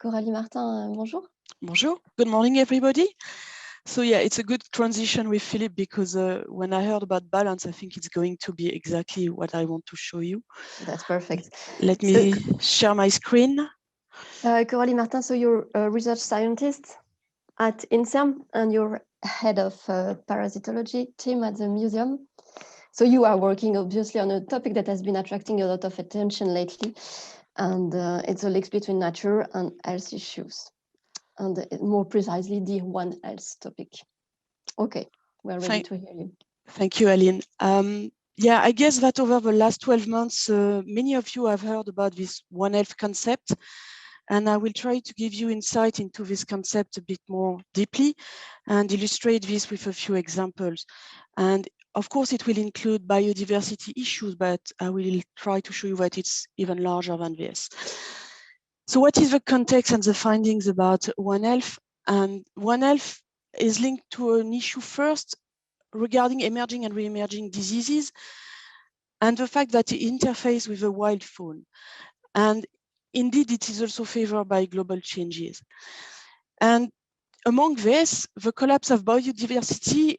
Coralie Martin, bonjour. Bonjour, good morning, everybody. So yeah, it's a good transition with Philippe because when I heard about balance, I think it's going to be exactly what I want to show you. That's perfect. Let me share my screen. Coralie Martin, so you're a research scientist at INSERM and you're head of parasitology team at the museum. So you are working obviously on a topic that has been attracting a lot of attention lately, and it's the links between nature and health issues, and more precisely the One Health topic. Okay, we're ready to hear you. Thank you, Aline. Yeah, I guess that over the last 12 months, many of you have heard about this One Health concept, and I will try to give you insight into this concept a bit more deeply and illustrate this with a few examples. And of course, it will include biodiversity issues, but I will try to show you that it's even larger than this. So what is the context and the findings about One Health? And One Health is linked to an issue first regarding emerging and re-emerging diseases and the fact that it interfaces with the wild fauna. And indeed, it is also favored by global changes. And among this, the collapse of biodiversity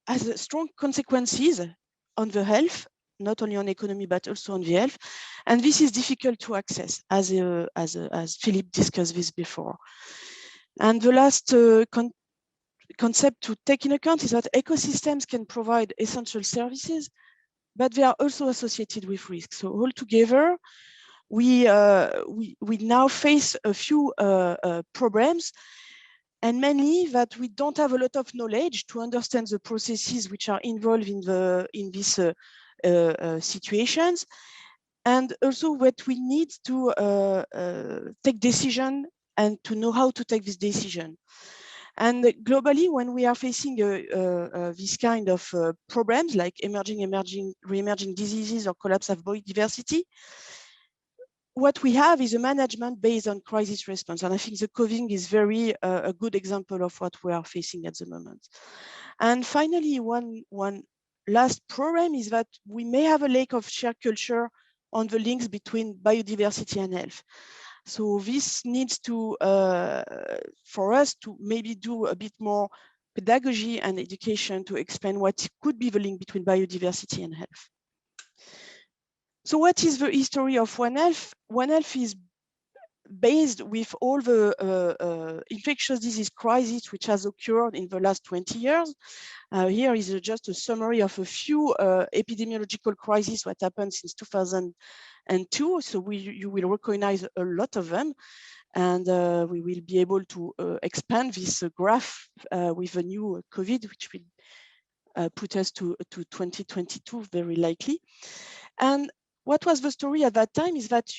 has strong consequences on the health, not only on economy, but also on the health. And this is difficult to access, as Philippe discussed this before. And the last concept to take in account is that ecosystems can provide essential services, but they are also associated with risks. So altogether, we now face a few problems, and mainly that we don't have a lot of knowledge to understand the processes which are involved in these situations, and also what we need to take decision and to know how to take this decision. And globally, when we are facing this kind of problems like re-emerging diseases or collapse of biodiversity, what we have is a management based on crisis response. And I think the COVID is very a good example of what we are facing at the moment. And finally, one last problem is that we may have a lack of shared culture on the links between biodiversity and health. So this needs to, for us to maybe do a bit more pedagogy and education to explain what could be the link between biodiversity and health. So what is the history of One Health? One Health is based with all the infectious disease crisis which has occurred in the last 20 years. Here is just a summary of a few epidemiological crises that happened since 2002. So you will recognize a lot of them. And we will be able to expand this graph with a new COVID, which will put us to 2022 very likely. And what was the story at that time is that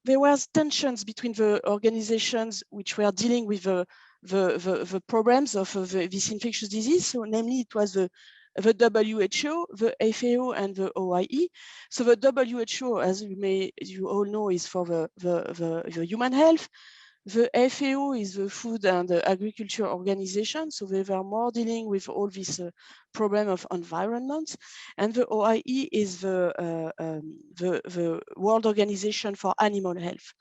there was tensions between the organizations which were dealing with the problems of this infectious disease. So namely, it was the WHO, the FAO, and the OIE. So the WHO, as you all know, is for the human health. The FAO is the Food and Agriculture Organization, so they were more dealing with all this problem of environment. And the OIE is the World Organization for Animal Health.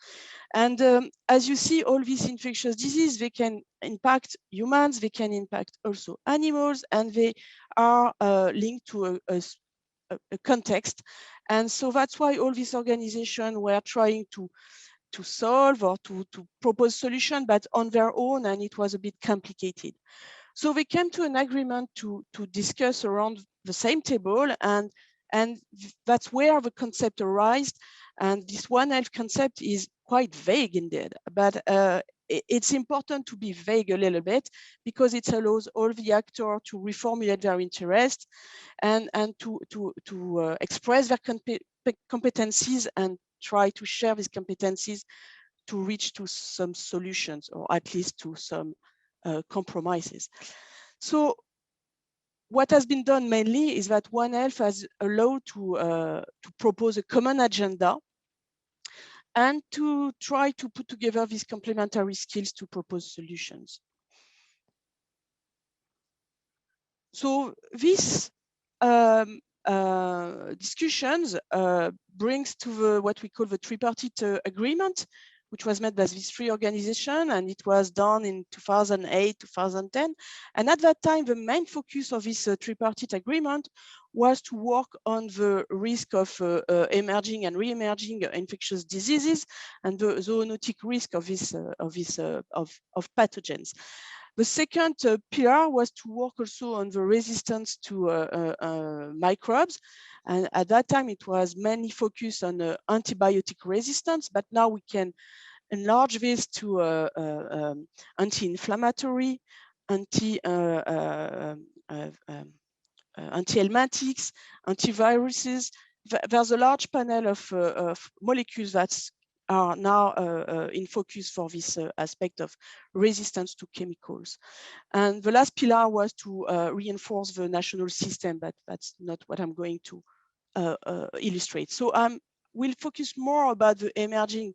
And as you see, all these infectious diseases, they can impact humans, they can impact also animals, and they are linked to a context. And so that's why all these organizations were trying to solve or to propose solution, but on their own, and it was a bit complicated. So they came to an agreement to discuss around the same table, and that's where the concept arose. And this One Health concept is quite vague indeed, but it's important to be vague a little bit because it allows all the actors to reformulate their interest and to express their competencies and try to share these competencies to reach to some solutions, or at least to some compromises. So what has been done mainly is that One Health has allowed to propose a common agenda and to try to put together these complementary skills to propose solutions. So this discussions brings to what we call the tripartite agreement, which was made by these three organizations, and it was done in 2008, 2010. And at that time, the main focus of this tripartite agreement was to work on the risk of emerging and re-emerging infectious diseases and the zoonotic risk of pathogens. The second pillar was to work also on the resistance to microbes. And at that time, it was mainly focused on antibiotic resistance, but now we can enlarge this to anti-inflammatory, anti-helminthics, antiviruses. There's a large panel of molecules that are now in focus for this aspect of resistance to chemicals. And the last pillar was to reinforce the national system, but that's not what I'm going to illustrate. So we'll focus more about the emerging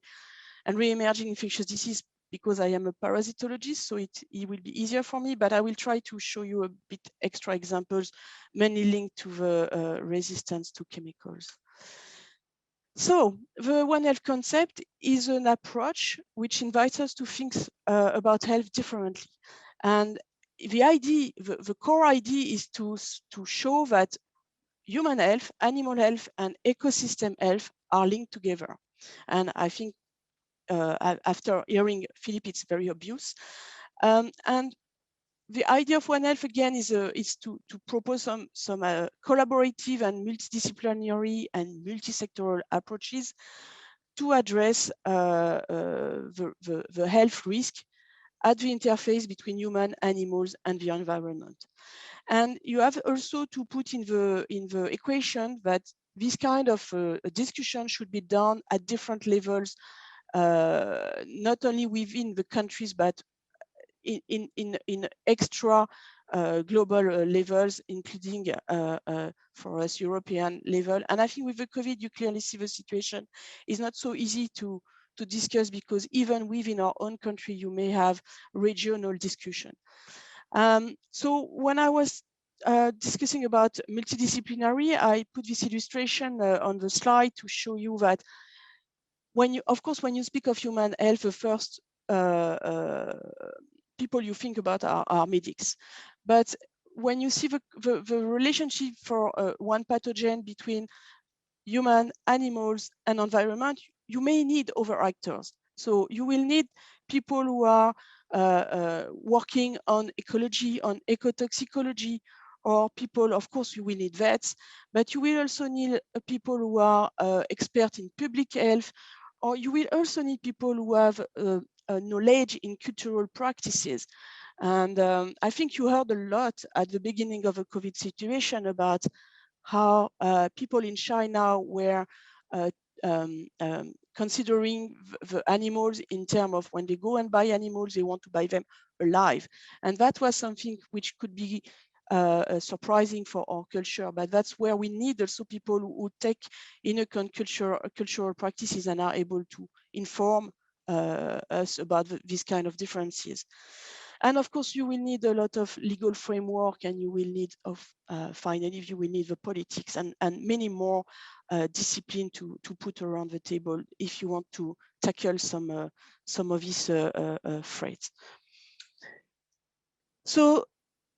and re-emerging infectious disease because I am a parasitologist, so it will be easier for me, but I will try to show you a bit extra examples, mainly linked to the resistance to chemicals. So the One Health concept is an approach which invites us to think about health differently. And the idea, the core idea is to show that human health, animal health, and ecosystem health are linked together. And I think after hearing Philippe, it's very obvious. And the idea of One Health again is to propose some collaborative and multidisciplinary and multi-sectoral approaches to address the health risk at the interface between human, animals, and the environment. And you have also to put in the equation that this kind of discussion should be done at different levels, not only within the countries, but in extra global levels, including for us European level. And I think with the COVID, you clearly see the situation is not so easy to discuss, because even within our own country, you may have regional discussion. So when I was discussing about multidisciplinary, I put this illustration on the slide to show you that when you, of course, when you speak of human health, the first people you think about are medics. But when you see the relationship for one pathogen between human, animals, and environment, you may need other actors. So you will need people who are working on ecology, on ecotoxicology, or people, of course, you will need vets, but you will also need people who are expert in public health, or you will also need people who have knowledge in cultural practices. And I think you heard a lot at the beginning of the COVID situation about how people in China were considering the animals in terms of when they go and buy animals, they want to buy them alive. And that was something which could be surprising for our culture, but that's where we need also people who take in account cultural practices and are able to inform us about these kind of differences. And of course, you will need a lot of legal framework, and you will need, finally, you will need the politics and many more discipline to put around the table if you want to tackle some of these threats. So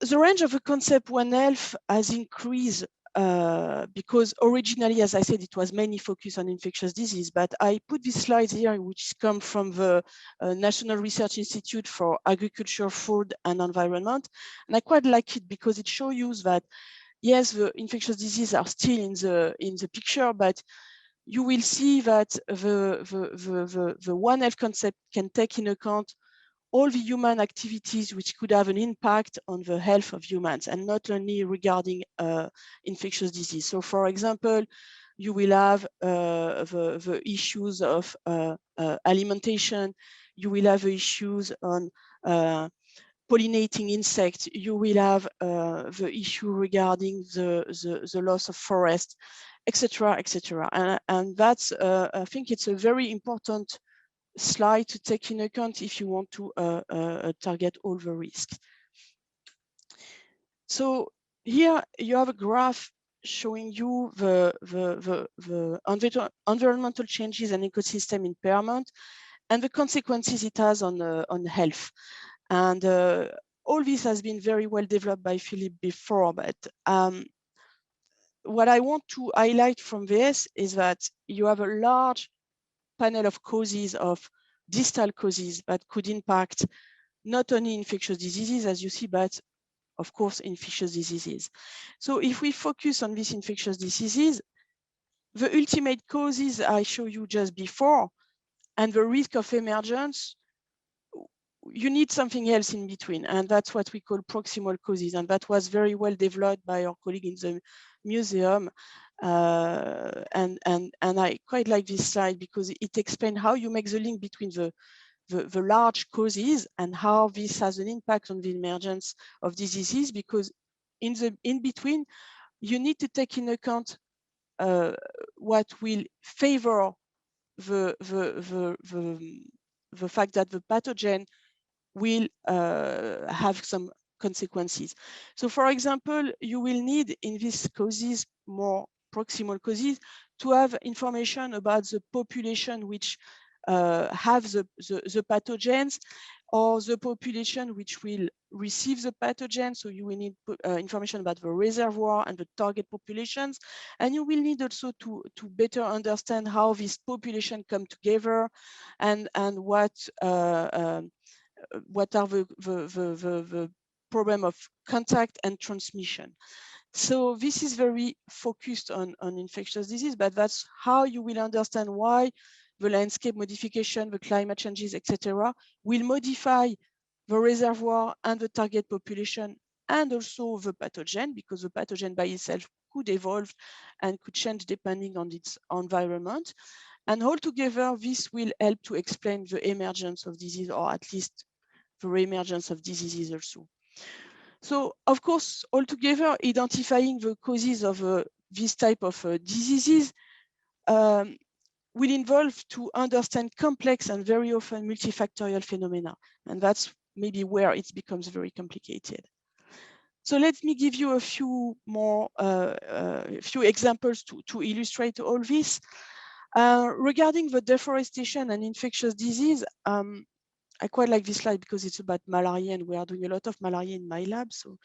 the range of the concept One Health has increased because originally, as I said, it was mainly focused on infectious disease, but I put these slides here, which come from the National Research Institute for Agriculture, Food and Environment. And I quite like it because it shows you that, yes, the infectious diseases are still in the picture, but you will see that the One Health concept can take into account all the human activities which could have an impact on the health of humans, and not only regarding infectious disease. So for example, you will have the issues of alimentation, you will have issues on pollinating insects, you will have the issue regarding the loss of forest, etc., etc. And that's, I think it's a very important slide to take into account if you want to target all the risks. So here you have a graph showing you the environmental changes and ecosystem impairment. and the consequences it has on health. And all this has been very well developed by Philippe before, but what I want to highlight from this is that you have a large panel of causes, of distal causes that could impact not only infectious diseases, as you see, but of course, infectious diseases. So if we focus on these infectious diseases, the ultimate causes I showed you just before, and the risk of emergence, you need something else in between, and that's what we call proximal causes, and that was very well developed by our colleague in the museum. And I quite like this slide because it explains how you make the link between the large causes and how this has an impact on the emergence of diseases, because in between, you need to take in account what will favor the fact that the pathogen will have some consequences. So for example, you will need in these causes, more proximal causes, to have information about the population which have the pathogens, or the population which will receive the pathogen. So you will need information about the reservoir and the target populations. And you will need also to better understand how this population come together, and what are the problem of contact and transmission. So this is very focused on infectious disease, but that's how you will understand why the landscape modification, the climate changes, etc., will modify the reservoir and the target population, and also the pathogen, because the pathogen by itself could evolve and could change depending on its environment. And altogether, this will help to explain the emergence of disease, or at least the re-emergence of diseases also. So, of course, altogether, identifying the causes of this type of diseases will involve to understand complex and very often multifactorial phenomena. And that's maybe where it becomes very complicated. So let me give you a few more, few examples to illustrate all this. Regarding the deforestation and infectious disease, I quite like this slide because it's about malaria, and we are doing a lot of malaria in my lab. So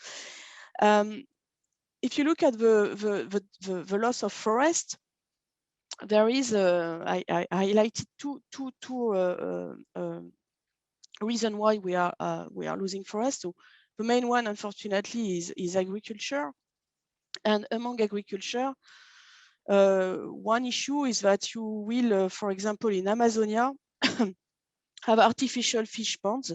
if you look at the loss of forest, there is I highlighted two reasons why we are losing forest. So the main one, unfortunately, is agriculture. And among agriculture, one issue is that you will, for example, in Amazonia, have artificial fish ponds,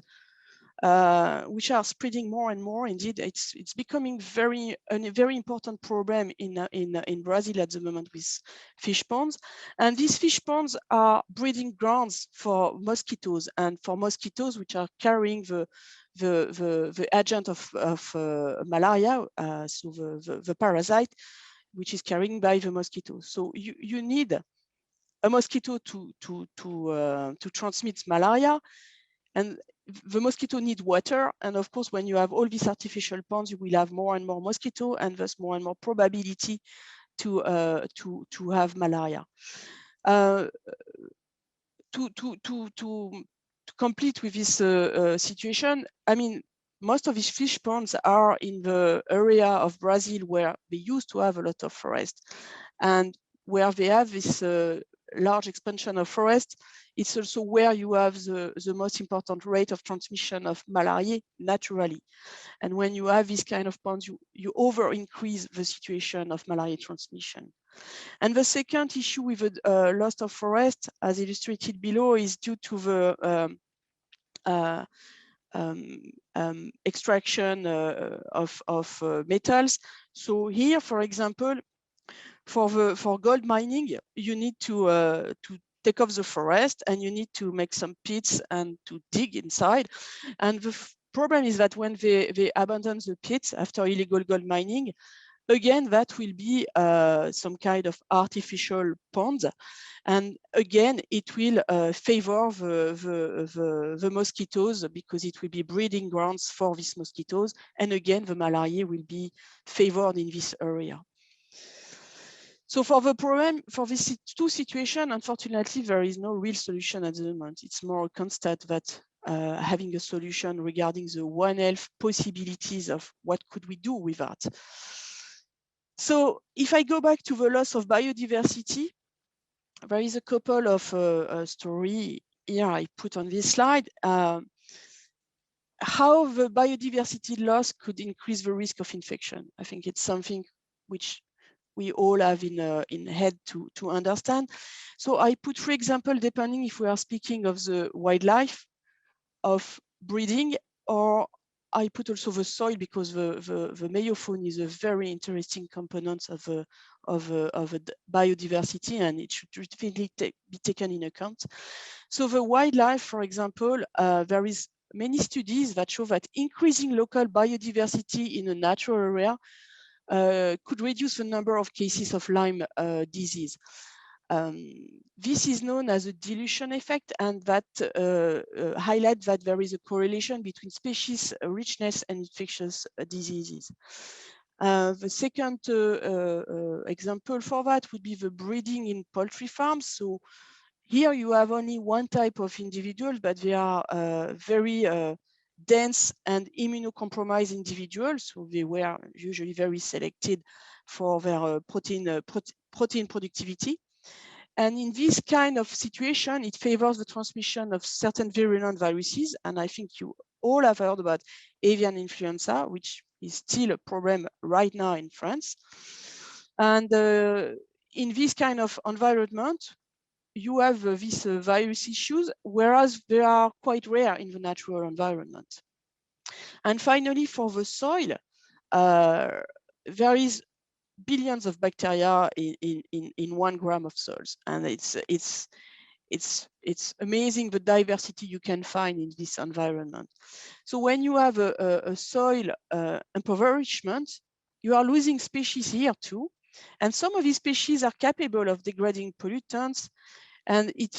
which are spreading more and more. Indeed, it's becoming a very important problem in Brazil at the moment with fish ponds. And these fish ponds are breeding grounds for mosquitoes, and for mosquitoes which are carrying the agent of malaria, so the parasite, which is carried by the mosquito. So you need a mosquito to transmit malaria, and the mosquito need water. And of course, when you have all these artificial ponds, you will have more and more mosquito, and thus more and more probability to have malaria. To complete with this situation, I mean, most of these fish ponds are in the area of Brazil where they used to have a lot of forest, and where they have this large expansion of forest, it's also where you have the most important rate of transmission of malaria naturally. And when you have this kind of ponds, you over increase the situation of malaria transmission. And the second issue with the loss of forest, as illustrated below, is due to the extraction of metals. So here, for example, for gold mining, you need to take off the forest, and you need to make some pits and to dig inside. And the problem is that when they abandon the pits after illegal gold mining, again, that will be some kind of artificial pond. And again, it will favor the mosquitoes, because it will be breeding grounds for these mosquitoes. And again, the malaria will be favored in this area. So for the problem, for these two situations, unfortunately, there is no real solution at the moment. It's more constant that having a solution regarding the One Health possibilities of what could we do with that. So if I go back to the loss of biodiversity, there is a couple of story here I put on this slide. How the biodiversity loss could increase the risk of infection. I think it's something which we all have in head to understand. So I put, for example, depending if we are speaking of the wildlife, of breeding, or I put also the soil, because the meiofauna is a very interesting component of biodiversity, and it should definitely be taken in account. So the wildlife, for example, there is many studies that show that increasing local biodiversity in a natural area could reduce the number of cases of Lyme disease. This is known as a dilution effect, and that highlights that there is a correlation between species richness and infectious diseases. The second example for that would be the breeding in poultry farms. So here you have only one type of individual, but they are very dense and immunocompromised individuals. So they were usually very selected for their protein productivity. And in this kind of situation, it favors the transmission of certain virulent viruses. And I think you all have heard about avian influenza, which is still a problem right now in France. And in this kind of environment, you have these virus issues, whereas they are quite rare in the natural environment. And finally, for the soil, there is billions of bacteria in 1 gram of soils, and it's amazing the diversity you can find in this environment. So when you have a soil impoverishment, you are losing species here too, and some of these species are capable of degrading pollutants, and it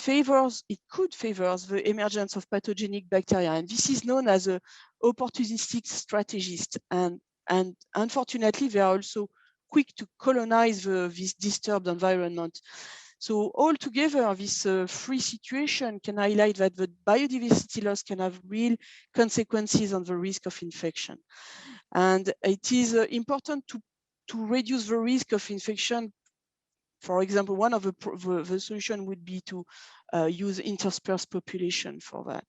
could favor the emergence of pathogenic bacteria, and this is known as a opportunistic strategist, and unfortunately they are also quick to colonize this disturbed environment. So altogether, this three situation can highlight that the biodiversity loss can have real consequences on the risk of infection. And it is important to reduce the risk of infection. For example, one of the solution would be to use interspersed population for that.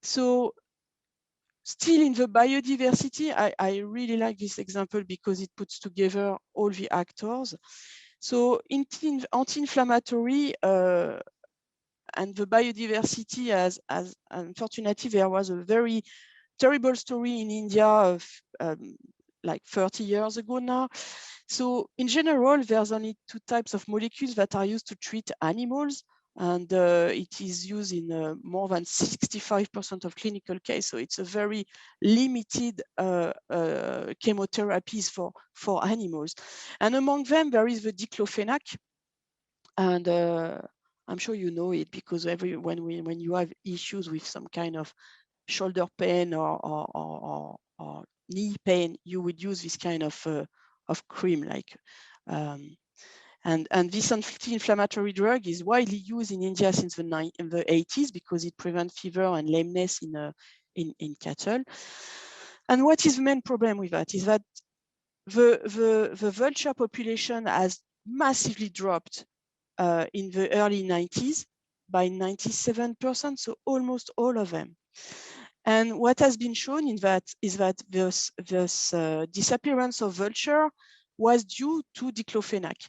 So still in the biodiversity, I really like this example because it puts together all the actors. So anti-inflammatory and the biodiversity, as unfortunately there was a very terrible story in India of like 30 years ago now. So in general, there's only 2 types of molecules that are used to treat animals, and it is used in more than 65% of clinical cases. So it's a very limited chemotherapies for animals. And among them, there is the diclofenac. And I'm sure you know it, because when you have issues with some kind of shoulder pain or knee pain, you would use this kind of cream, like and this anti-inflammatory drug is widely used in India since the 80s because it prevents fever and lameness in cattle. And what is the main problem with that is that the vulture population has massively dropped in the early 90s by 97%, so almost all of them. And what has been shown is that this disappearance of vulture was due to diclofenac,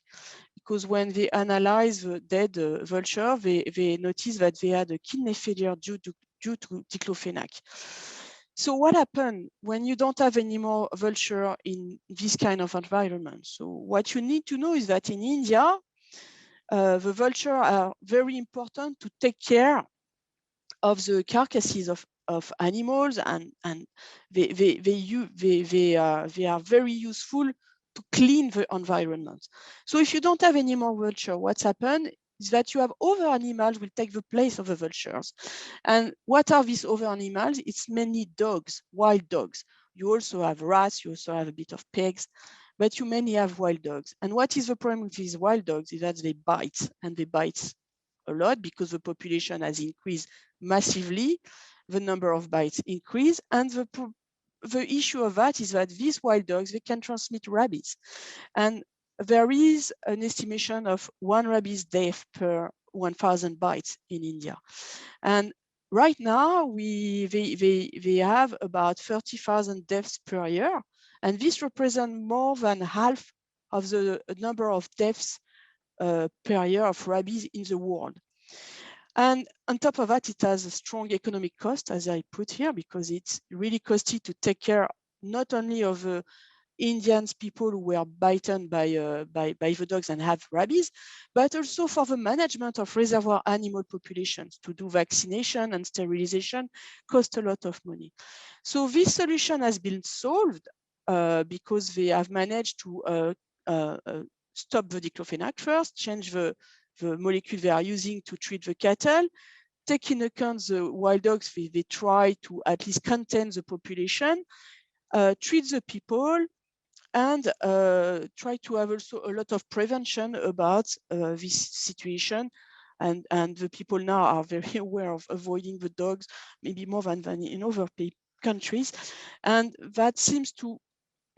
because when they analyzed the dead vulture, they noticed that they had a kidney failure due to diclofenac. So what happened when you don't have any more vulture in this kind of environment? So what you need to know is that in India, the vulture are very important to take care of the carcasses of animals, and they are very useful to clean the environment. So if you don't have any more vulture, what's happened is that you have other animals will take the place of the vultures. And what are these other animals? It's mainly dogs, wild dogs. You also have rats, you also have a bit of pigs, but you mainly have wild dogs. And what is the problem with these wild dogs is that they bite, and they bite a lot because the population has increased massively, the number of bites increase, and the issue of that is that these wild dogs, they can transmit rabies. And there is an estimation of 1 rabies death per 1,000 bites in India. And right now, they have about 30,000 deaths per year. And this represents more than half of the number of deaths per year of rabies in the world. And on top of that, it has a strong economic cost, as I put here, because it's really costly to take care not only of the Indians people who were bitten by the dogs and have rabies, but also for the management of reservoir animal populations. To do vaccination and sterilization cost a lot of money. So this solution has been solved because they have managed to stop the diclofenac first, change the molecule they are using to treat the cattle, take into account the wild dogs, they try to at least contain the population, treat the people, and try to have also a lot of prevention about this situation. And the people now are very aware of avoiding the dogs, maybe more than in other countries. And that seems to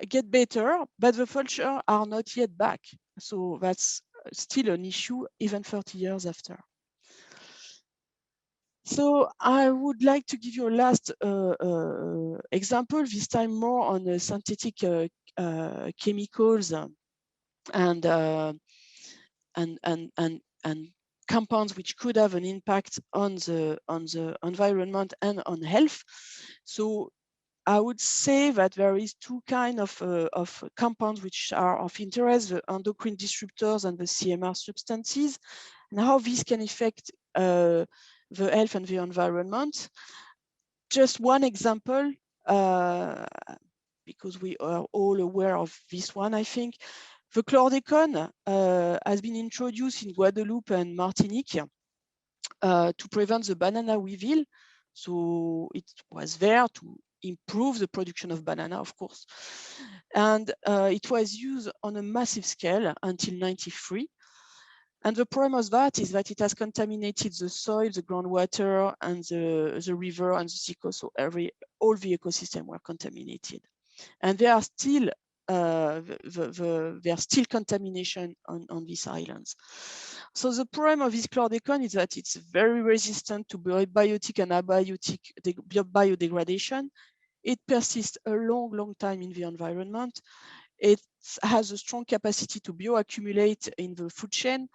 get better, but the vultures are not yet back. So that's still an issue even 30 years after. So I would like to give you a last example, this time more on synthetic chemicals and compounds which could have an impact on the environment and on health. So I would say that there is 2 kinds of compounds which are of interest: the endocrine disruptors and the CMR substances, and how these can affect the health and the environment. Just one example, because we are all aware of this one, I think. The chlordecone has been introduced in Guadeloupe and Martinique to prevent the banana weevil. So it was there to improve the production of banana, of course. And it was used on a massive scale until 1993. And the problem of that is that it has contaminated the soil, the groundwater, and the river and the seacoast. So all the ecosystem were contaminated. And there are still contamination on these islands. So the problem of this chlordecone is that it's very resistant to biotic and abiotic biodegradation. It persists a long time in the environment. It has a strong capacity to bioaccumulate in the food chain,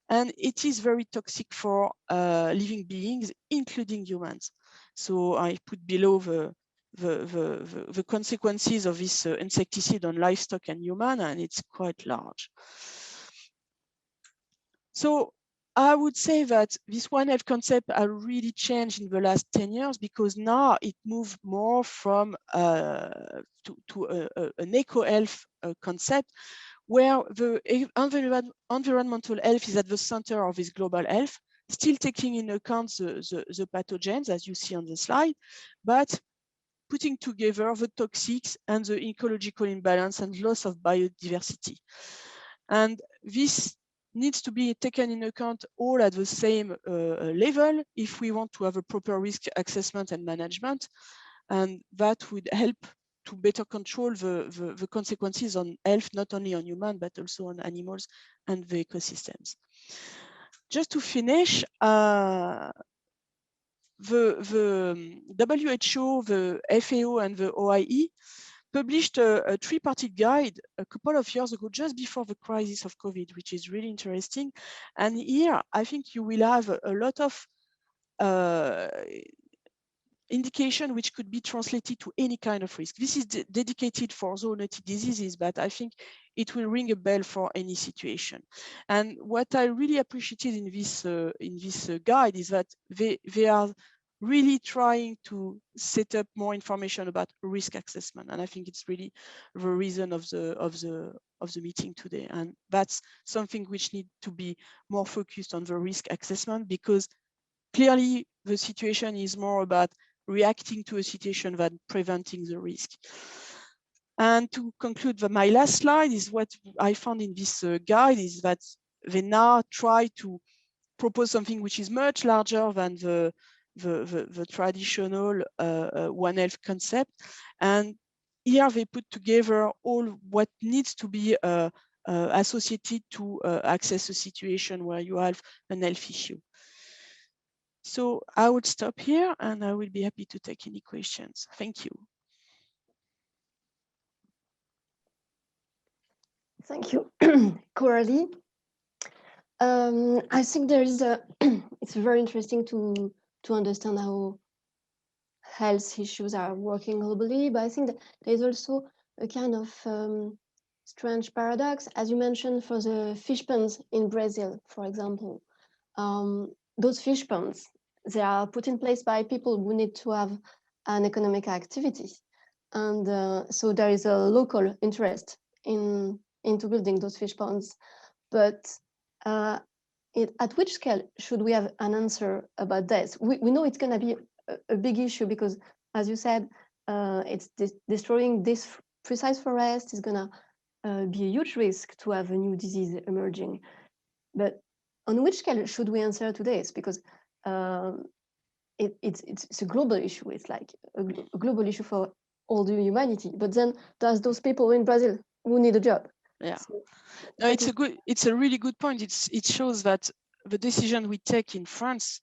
and it is very toxic for living beings, including humans. So I put below the consequences of this insecticide on livestock and human, and it's quite large. So I would say that this One Health concept has really changed in the last 10 years, because now it moved more from to an eco-health concept, where the environmental health is at the center of this global health, still taking into account the pathogens, as you see on the slide, but putting together the toxics and the ecological imbalance and loss of biodiversity. And this needs to be taken into account all at the same level if we want to have a proper risk assessment and management. And that would help to better control the consequences on health, not only on human, but also on animals and the ecosystems. Just to finish, the WHO, the FAO, and the OIE published a tripartite guide a couple of years ago, just before the crisis of COVID, which is really interesting. And here, I think you will have a lot of indication which could be translated to any kind of risk. This is dedicated for zoonotic diseases, but I think it will ring a bell for any situation. And what I really appreciated in this guide is that they are really trying to set up more information about risk assessment, and I think it's really the reason of the meeting today. And that's something which needs to be more focused on the risk assessment, because clearly the situation is more about reacting to a situation than preventing the risk. And to conclude, my last slide is what I found in this guide is that they now try to propose something which is much larger than the traditional One Health concept. And here they put together all what needs to be associated to access a situation where you have an health issue. So I would stop here and I will be happy to take any questions. Thank you. Thank you, Coralie. I think there is a, it's very interesting to understand how health issues are working globally, but I think that there's also a kind of strange paradox, as you mentioned, for the fish ponds in Brazil, for example. Those fish ponds, they are put in place by people who need to have an economic activity. And so there is a local interest into building those fish ponds. But at which scale should we have an answer about this? We know it's going to be a big issue because, as you said, it's destroying this precise forest is going to be a huge risk to have a new disease emerging. But on which scale should we answer to this? Because it's a global issue. It's like a global issue for all the humanity. But then there's those people in Brazil who need a job. Yeah, so, no, it's a really good point. It shows that the decision we take in France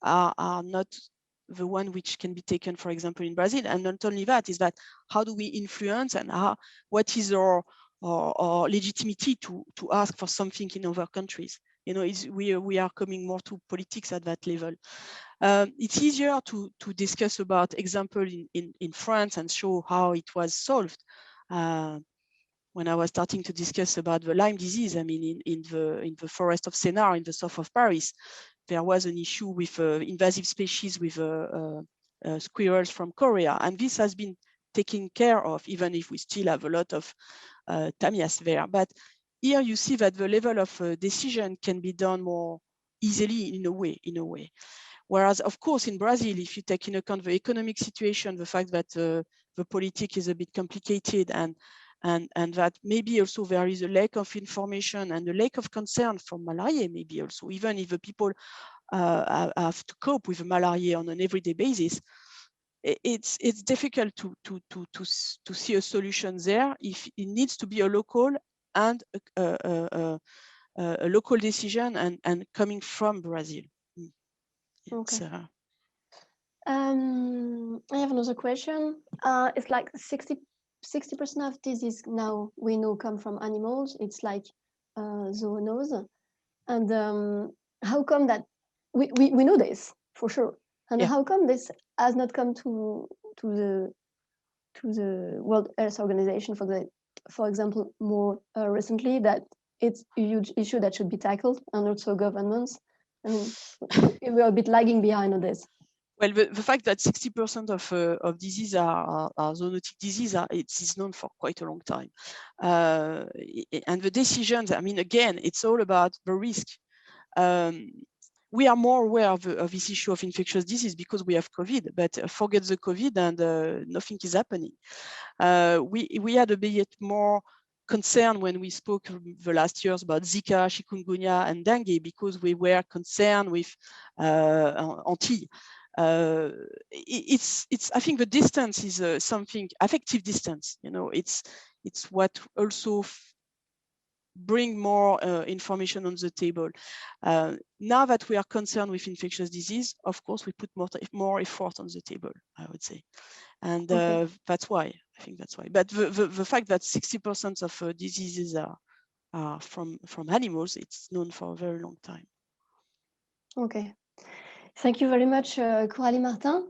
are not the one which can be taken, for example, in Brazil. And not only that, is that how do we influence and what is our legitimacy to ask for something in other countries? You know, we are coming more to politics at that level. It's easier to discuss about example in France and show how it was solved. When I was starting to discuss about the Lyme disease, I mean, in the forest of Sénart in the south of Paris, there was an issue with invasive species with squirrels from Korea, and this has been taken care of, even if we still have a lot of Tamias there. But here you see that the level of decision can be done more easily in a way. Whereas, of course, in Brazil, if you take into account the economic situation, the fact that the politics is a bit complicated, and that maybe also there is a lack of information and a lack of concern for malaria, maybe also, even if the people have to cope with malaria on an everyday basis, it's difficult to see a solution there if it needs to be a local and a local decision and coming from Brazil. Okay. I have another question. It's like 60% of disease now we know come from animals. It's like zoonose. And how come that we know this for sure? And how come this has not come to the World Health Organization for example, more recently, that it's a huge issue that should be tackled, and also governments? I mean, we're a bit lagging behind on this. Well, the fact that 60% of disease are zoonotic disease, it's known for quite a long time. And the decisions, I mean, again, it's all about the risk. We are more aware of this issue of infectious disease because we have COVID, but forget the COVID and nothing is happening. We had a bit more concern when we spoke the last years about Zika, chikungunya, and dengue because we were concerned with Antibes. I think the distance is something affective distance. You know, it's what also bring more information on the table. Now that we are concerned with infectious disease, of course, we put more effort on the table, I would say. And that's why, I think that's why. But the fact that 60% of diseases are from animals, it's known for a very long time. Okay. Thank you very much, Coralie Martin.